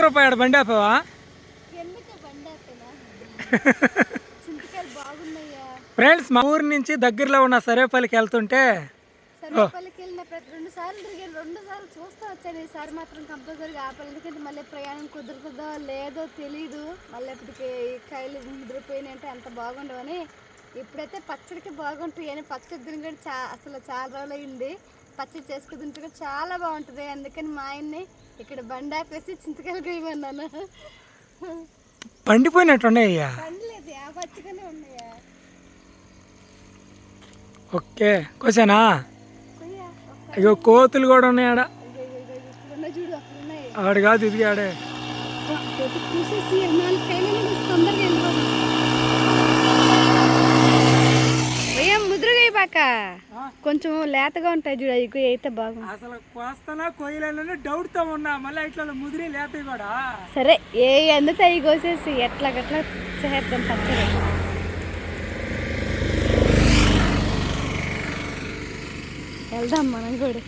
రూపాయలు బండి ఆపావా? ఫ్రెండ్స్, మా ఊరు నుంచి దగ్గరలో ఉన్న సరేపల్లికి వెళ్తుంటే సరేపల్లికి వెళ్ళిన ప్రతి 2 సార్లు తిరిగాను. 2 సార్లు చూస్తూ వచ్చాను. ఈసారి మాత్రం కంపల్సరీగా ఆపాలి. ఎందుకంటే మళ్ళీ ప్రయాణం కుదురుతుందో లేదో తెలీదు. మళ్ళీ ఎప్పటికి కాయలు ముదిరిపోయినాయంటే అంత బాగుండవని. ఇప్పుడైతే పచ్చడికి బాగుంటాయి అని పచ్చడి తిని కూడా అసలు చాలా రోజులు అయింది. పచ్చడి చేసుకుని తింటే కూడా చాలా బాగుంటుంది. అందుకని మా ఆయన్ని ఇక్కడ బండి ఆపేసి చింతకాయలు కొయ్యమన్నాను. పండిపోయినట్టున్నాయ్యా? పండలేదు, ఆ పచ్చగానే ఉన్నాయా. ఓకే, కోసేనా? అయ్యో, కోతులు కూడా ఉన్నాయి ఆడ. చూడు అక్కడ ఉన్నాయి. ఆడు కాదు, ఇది ఆడే. చూసేసి 4 కాయలు తొందరగా వెళ్ళిపోతాం. ముద్రగాయ బాక కొంచెం లేతగా ఉంటాయి చూడ, ఎక్కువ అయితే బాగుంది. అసలు కోస్తానా కోయలేనని డౌట్ తో ఉన్నా, మళ్ళీ ఇట్లా ముదిరి లేతాయి కూడా. సరే, ఏ అందుతాయి కోసేసి ఎట్లాగట్లా చేద్దాం పచ్చడి. వెళ్దాం మనం కూడా.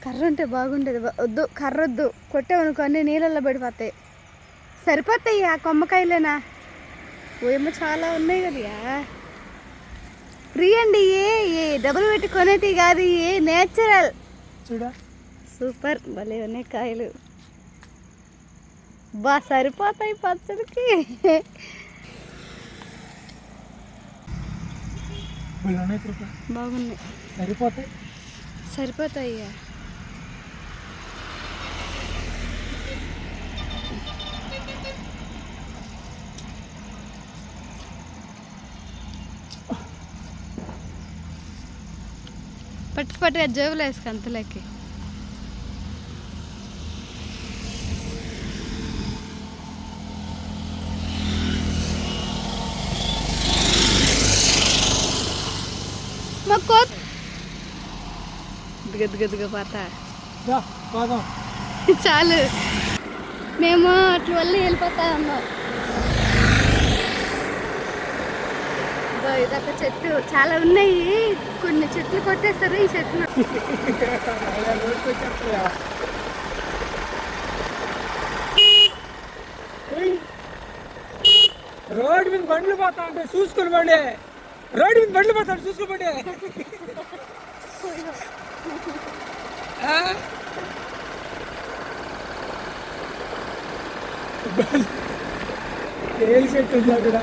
కర్ర ఉంటే బాగుండేది. వద్దు, కర్ర వద్దు. కొట్టామనుకో అన్నీ నీళ్ళల్లో పడిపోతాయి. సరిపోతాయి ఆ కొమ్మకాయలేనా? ఏమో చాలా ఉన్నాయి కదా. ఫ్రీ అండి, ఏ డబ్బులు పెట్టి కొనేటి కాదు, ఏ నేచురల్. చూడ, సూపర్, భలే ఉన్నాయి కాయలు. బా సరిపోతాయి పచ్చడికి. బాగున్నాయి, సరిపోతాయి. పట్టి జేబులో వేసుకు అంతలోకి. మా కోత దిగ పాత చాలు, మేము 12 వెళ్ళిపోతా ఉన్నాం. ఇదొక చెట్టు, చాలా ఉన్నాయి. కొన్ని చెట్లు కొట్టేస్తారు ఈ చెట్లు. రోడ్డు మీద బండ్లు పోతా ఉంటే చూసుకుని పడే. రోడ్డు మీద బండ్లు పోతాడు, చూసుకుని పడే. తేలి చెట్టు ఉంది అక్కడ.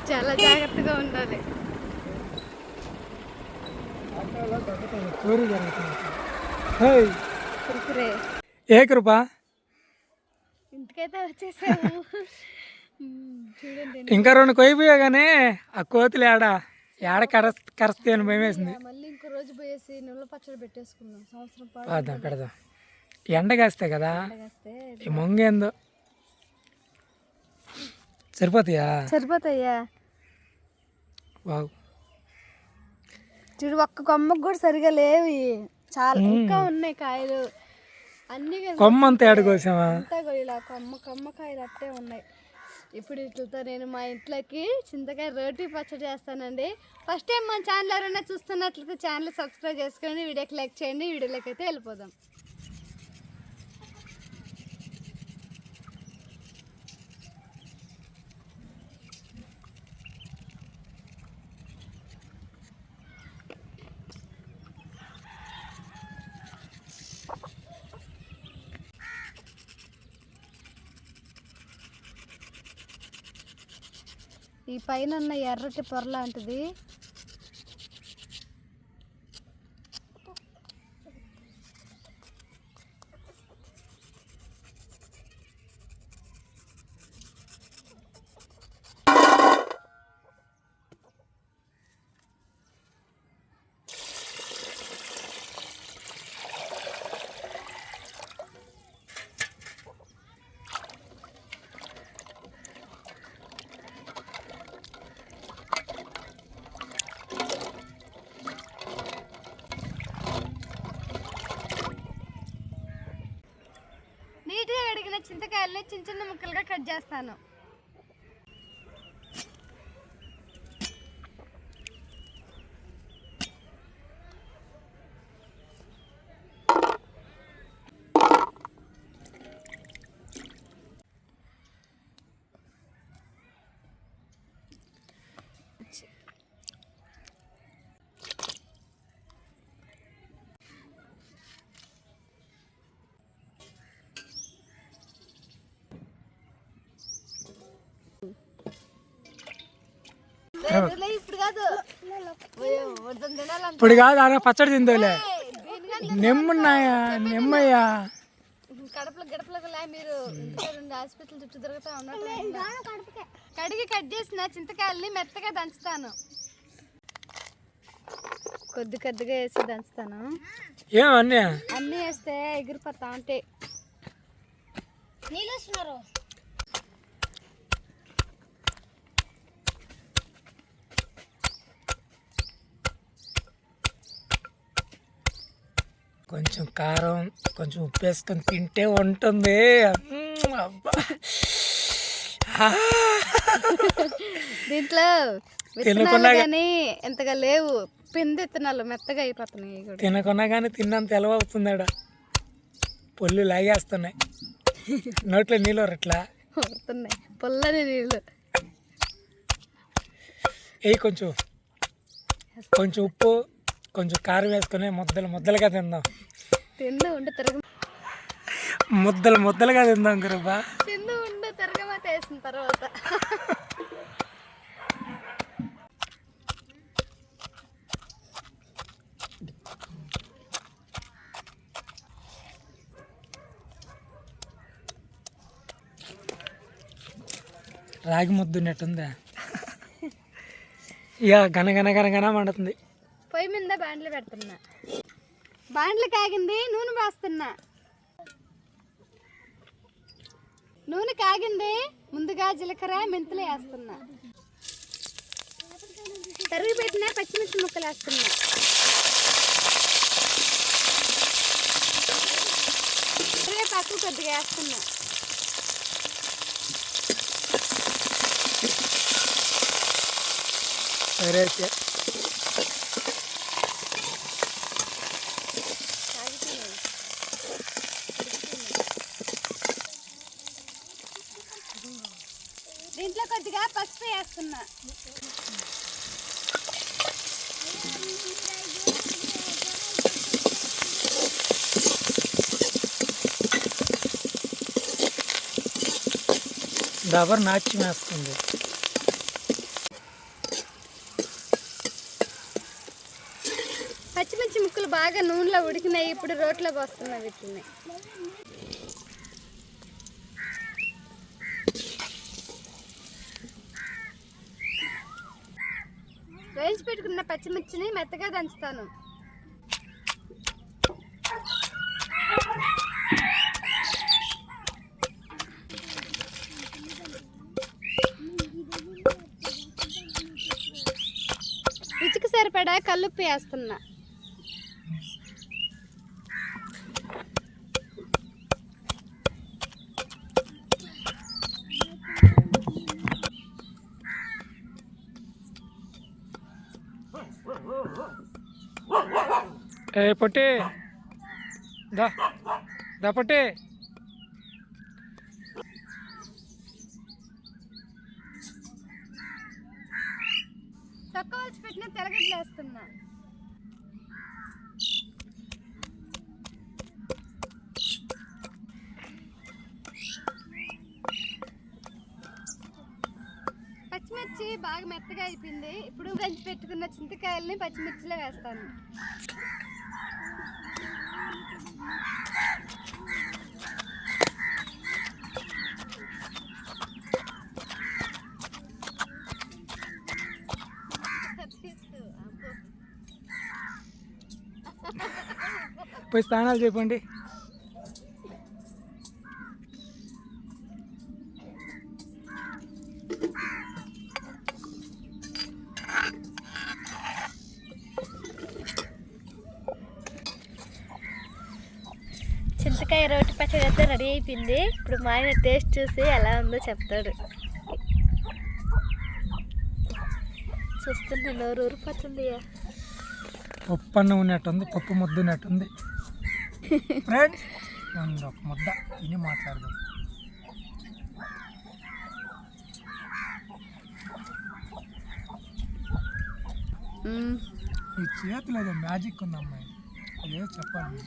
చాలా జాగ్రత్తగా ఉండాలి. ఏ కృపా, ఇంటికైతే వచ్చేసాము. చూడండి, ఇంకా 2 కొయ్యిపోయాగానే ఆ కోతులు ఏడ కరస్తే అని భయం వేసింది. మళ్ళీ ఇంకో రోజు పోయేసి నిల్వ పచ్చడి పెట్టేసుకున్నాం. సంవత్సరం పాటు పెడదాం. ఎండగాస్తే కదా, ఈ మొంగేందో. సరిపోతాయా? వావ్, చూడు, ఒక్క కొమ్మకు కూడా సరిగా లేవు. చాలా ఇంకా ఉన్నాయి కాయలు అన్ని. కొమ్మ అంతా ఏడుకోసామా? అంతా ఇలా కొమ్మ కాయలు అట్టే ఉన్నాయి. ఇప్పుడు ఇట్లతో నేను మా ఇంట్లోకి చింతకాయ రోటి పచ్చడి చేస్తానండి. ఫస్ట్ టైం మన ఛానల్ ఎవరైనా చూస్తున్నట్లయితే ఛానల్ సబ్స్క్రైబ్ చేసుకోండి, వీడియోకి లైక్ చేయండి. వీడియోలోకి అయితే వెళ్ళిపోదాం. ఈ పైన ఉన్న ఎర్రటి పొర లాంటిది చింతకాయల్ని చిన్న చిన్న ముక్కలుగా కట్ చేస్తాను. ఇప్పుడు కాదు, ఇప్పుడు కాదు అలా పచ్చడి తిందోలే. నిమ్మన్నాయా నిమ్మయ్యా కడపలు గడపలకు మీరు హాస్పిటల్ చుట్టూ తిరుగుతా ఉన్నట్టు కడిగి కట్ చేసిన చింతకాయల్ని మెత్తగా దంచుతాను. కొద్ది కొద్దిగా వేసి దంచుతాను. ఏమన్నీ అన్నీ వేస్తే ఎగిరిపోతా ఉంటాయి. నీళ్ళు వస్తున్నారు. కొంచెం కారం కొంచెం ఉప్పు వేసుకొని తింటే ఉంటుంది. అబ్బా దీంట్లో విత్తనాలు కానీ ఎంతగా లేవు, పిండి విత్తనాలు మెత్తగా అయిపోతున్నాయి. తినకున్నా కానీ తిన్నంత ఎలవవుతుంది. ఆడ పొల్లు లాగేస్తున్నాయి, నోట్లో నీళ్ళు ఎట్లా వస్తున్నాయి, పొల్లని నీళ్ళు. కొంచెం కొంచెం ఉప్పు కొంచెం కారం వేసుకొని ముద్దలుగా తిందాం. తిందు ఉండి తిరగ ముద్దలుగా తిందాం గురుబా. తిందు ఉండి తిరగమాత వేసిన తర్వాత రాగి ముద్దు ఉన్నట్టుందా? ఇక గనగన మండుతుంది. పొయ్యి మీద బాండ్లు పెడుతున్నా. బాండ్లు కాగింది, నూనె పోస్తున్నా. నూనె కాగింది, ముందుగా జీలకర్ర మెంతులు వేస్తున్నా. తరిగి పెట్టిన పచ్చిమిర్చి ముక్కలు వేస్తున్నా. కరివేపాకు కొద్దిగా వేస్తున్నా. సరే దీంట్లో కొద్దిగా పసుపు వేస్తున్నా. దబర్ నాచి వేస్తుంది. పచ్చిమిర్చి ముక్కలు బాగా నూనెలో ఉడికినాయి. ఇప్పుడు రోట్లో పోస్తున్నా. వీటిని వేయించి పెట్టుకున్న పచ్చిమిర్చిని మెత్తగా దంచుతాను. రుచికి సరిపడా కల్లుప్పు వేస్తున్నా. పొట్టి దా పొట్టి. తక్కువ వచ్చి పెట్టిన తెల్లగడ్డలు వేస్తున్నా. పచ్చిమిర్చి బాగా మెత్తగా అయిపోయింది. ఇప్పుడు దంచి పెట్టుకున్న చింతకాయల్ని పచ్చిమిర్చిలో వేస్తాను. పోయి స్నానాలు చెప్పండి. చింతకాయ రోటి పచ్చడి అయితే రెడీ అయిపోయింది. ఇప్పుడు మా ఆయన టేస్ట్ చూసి ఎలా ఉందో చెప్తాడు. చూస్తుంటే నోరు ఊరిపోతుంది. పప్పు అన్నం ఉన్నట్టుంది, పప్పు ముద్ద ఉన్నట్టుంది. ఫ్రెండ్స్ ఒక ముద్ద తిని మాట్లాడదాం. ఈ చేతిలో ఏదో మ్యాజిక్ ఉంది అమ్మాయి, అదేదో చెప్పాలి.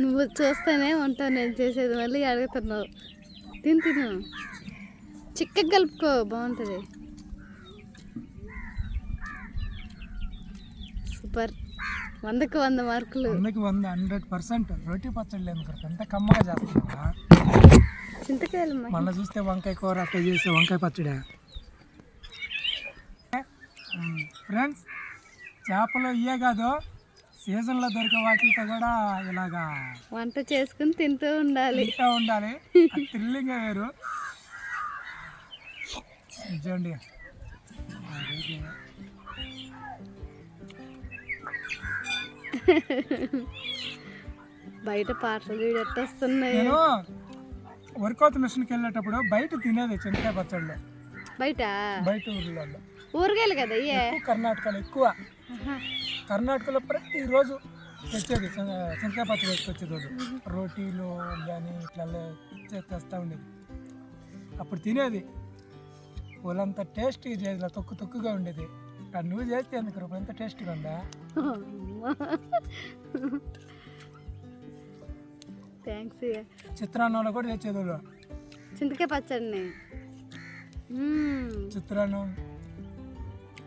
నువ్వు చూస్తేనే ఉంటావు నేను చేసేది, మళ్ళీ అడుగుతున్నావు. తిను చిక్కగా కలుపుకో, బాగుంటుంది. సూపర్, 100కి 100 మార్కులు. 100కి 100, 100%. రోటీ పచ్చడి లేదు కదా, ఎంత కమ్మగా చేస్తున్నా. చింతకాయలు మళ్ళీ చూస్తే వంకాయ కూర అట్లా చేసే వంకాయ పచ్చడి. ఫ్రెండ్స్ చేపలు ఇవే కాదు, సీజన్లో దొరికే వాటితో కూడా ఇలాగా వంట చేసుకుని తింటూ ఉండాలి. థ్రిల్లింగ్ వేరు. చూడండి బయట పాటలు ఎట్టొస్తున్నాయి. నేను వర్కౌట్ మిషన్కి వెళ్ళేటప్పుడు బయట తినేది చింతకాయ పచ్చళ్ళు. బయట ఊర్లలో ఊరగాయలు కదా కర్ణాటకలో ఎక్కువ. కర్ణాటకలో ప్రతిరోజు తెచ్చేది చింతకాయ పచ్చడి వేసుకొచ్చేది. రోటీలు కానీ ఇట్లా తెస్తూ ఉండేది. అప్పుడు తినేది వాళ్ళంత టేస్ట్గా చేయాలి, తొక్కుగా ఉండేది. కానీ నువ్వు చేస్తే ఎందుకు ఇప్పుడు ఎంత టేస్ట్గా ఉందా. థ్యాంక్స్. చిత్రాన్నంలో కూడా తెచ్చేది వాళ్ళు చింతకాయ పచ్చడిని. చిత్రాన్నం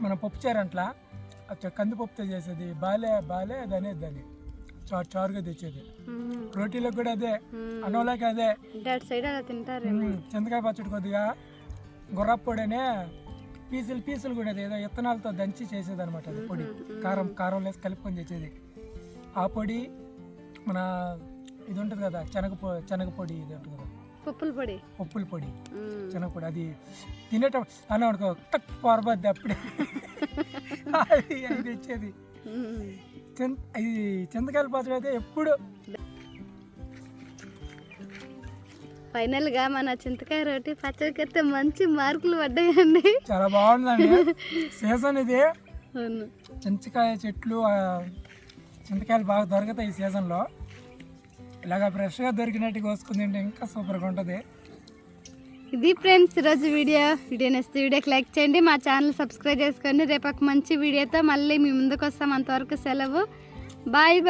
మన పప్పు చారంట్లా కందిపప్పుతో చేసేది. బాలే దాన్ని చారుగా తెచ్చేది. రోటీలకు కూడా అదే, అన్నంలోకి అదే. సైడ్ అలా తింటారు. చింతకాయ పచ్చడి కొద్దిగా గుర్రప్పొడి అనే పీసులు కూడా ఏదో విత్తనాలతో దంచి చేసేది అనమాట. అది పొడి కారం వేసి కలుపుకొని తెచ్చేది. ఆ పొడి మన ఇది ఉంటుంది కదా, శనగపొడి ఇది ఉంటుంది కదా, పప్పుల పొడి శనగపొడి. అది తినేటప్పుడు అన్న అనుకో తక్కువ పొరబద్ది అప్పుడే అది తెచ్చేది. ఇది చింతకాయల పచ్చడి అయితే ఎప్పుడు. ఫైనల్గా మన చింతకాయ రోటి పచ్చడికి అయితే మంచి మార్కులు పడ్డాయండి. చాలా బాగుందండి. సీజన్ ఇది. చింతకాయ చెట్లు, చింతకాయలు బాగా దొరుకుతాయి ఈ సీజన్లో. ఇలాగ ఫ్రెష్గా దొరికినట్టు కోసుకుని తింటే ఇంకా సూపర్గా ఉంటుంది. ఇది ఫ్రెండ్స్ ఈరోజు వీడియో నచ్చితే వీడియోకి లైక్ చేయండి, మా ఛానల్ సబ్స్క్రైబ్ చేసుకోండి. రేపు ఒక మంచి వీడియోతో మళ్ళీ మీ ముందుకు వస్తాం. అంతవరకు సెలవు. బాయ్.